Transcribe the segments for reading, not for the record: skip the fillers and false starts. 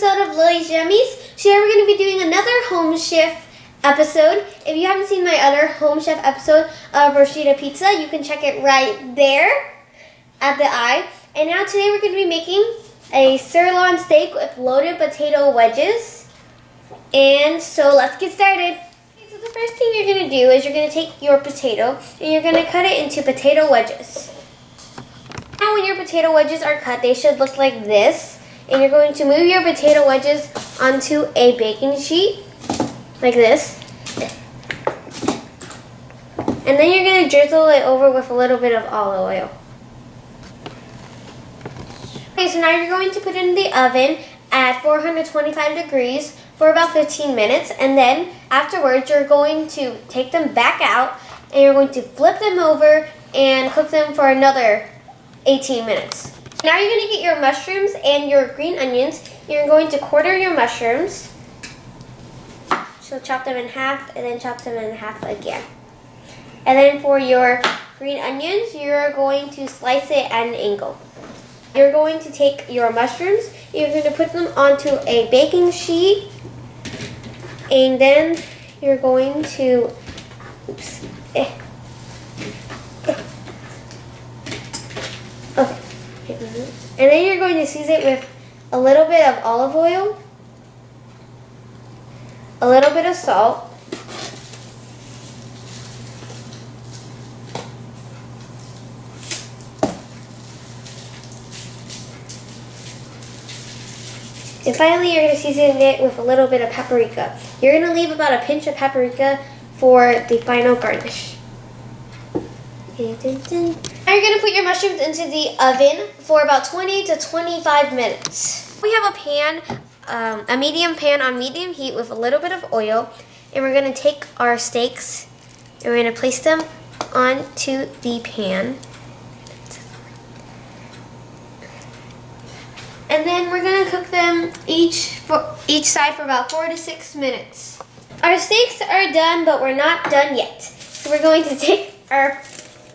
episode of Lily's Yummies. Today we're going to be doing another Home Chef episode. If you haven't seen my other Home Chef episode of Rosita Pizza, you can check it right there at the eye. And now today we're going to be making a sirloin steak with loaded potato wedges. And so let's get started. Okay, so the first thing you're going to do is you're going to take your potato and you're going to cut it into potato wedges. Now when your potato wedges are cut, they should look like this. And you're going to move your potato wedges onto a baking sheet, like this. And then you're going to drizzle it over with a little bit of olive oil. Okay, so now you're going to put it in the oven at 425 degrees for about 15 minutes. And then afterwards, you're going to take them back out and you're going to flip them over and cook them for another 18 minutes. Now you're going to get your mushrooms and your green onions. You're going to quarter your mushrooms. So chop them in half and then chop them in half again. And then for your green onions, you're going to slice it at an angle. You're going to take your mushrooms, you're going to put them onto a baking sheet, and then you're going to, okay. And then you're going to season it with a little bit of olive oil, a little bit of salt, and finally you're going to season it with a little bit of paprika. You're going to leave about a pinch of paprika for the final garnish. Now you're going to put your mushrooms into the oven for about 20 to 25 minutes. We have a pan, a medium pan on medium heat with a little bit of oil. And we're going to take our steaks and we're going to place them onto the pan. And then we're going to cook them each side for about 4 to 6 minutes. Our steaks are done, but we're not done yet. So we're going to take our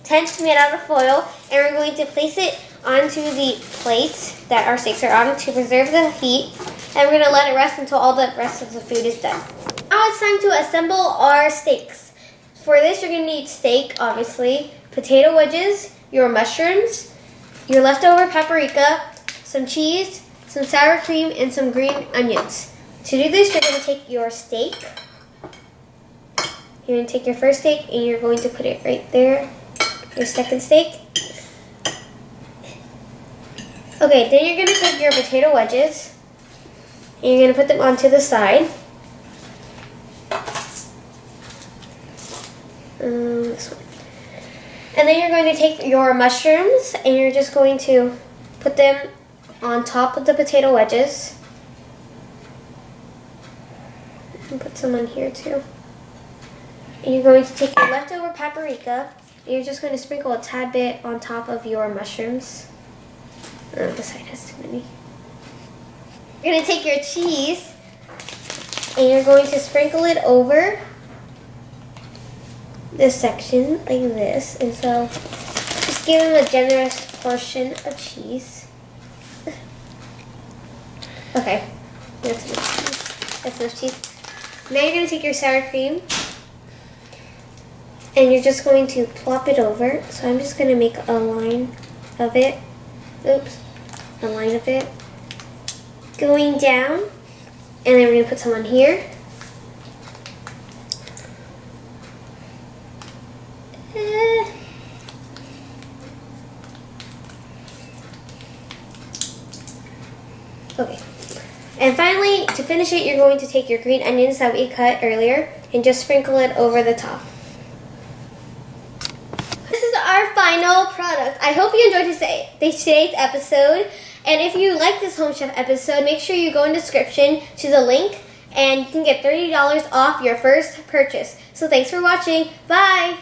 tench made out of foil, and we're going to place it onto the plate that our steaks are on to preserve the heat. And we're going to let it rest until all the rest of the food is done. Now it's time to assemble our steaks. For this, you're going to need steak, obviously, potato wedges, your mushrooms, your leftover paprika, some cheese, some sour cream, and some green onions. To do this, you're going to take your steak. You're going to take your first steak and you're going to put it right there. Your second steak. Okay, then you're going to take your potato wedges and you're going to put them onto the side. This one. And then you're going to take your mushrooms and you're just going to put them on top of the potato wedges. And put some on here too. And you're going to take your leftover paprika and you're just going to sprinkle a tad bit on top of your mushrooms. Oh, this side has too many. You're going to take your cheese and you're going to sprinkle it over this section like this. And so just give them a generous portion of cheese. Okay, that's enough cheese. That's enough cheese. Now you're going to take your sour cream and you're just going to plop it over. So I'm just going to make a line of it. Oops, a line of it going down, and then we're going to put some on here. Okay. And finally, to finish it, you're going to take your green onions that we cut earlier and just sprinkle it over the top. This is our final product. I hope you enjoyed today's episode. And if you like this Home Chef episode, make sure you go in the description to the link and you can get $30 off your first purchase. So thanks for watching. Bye!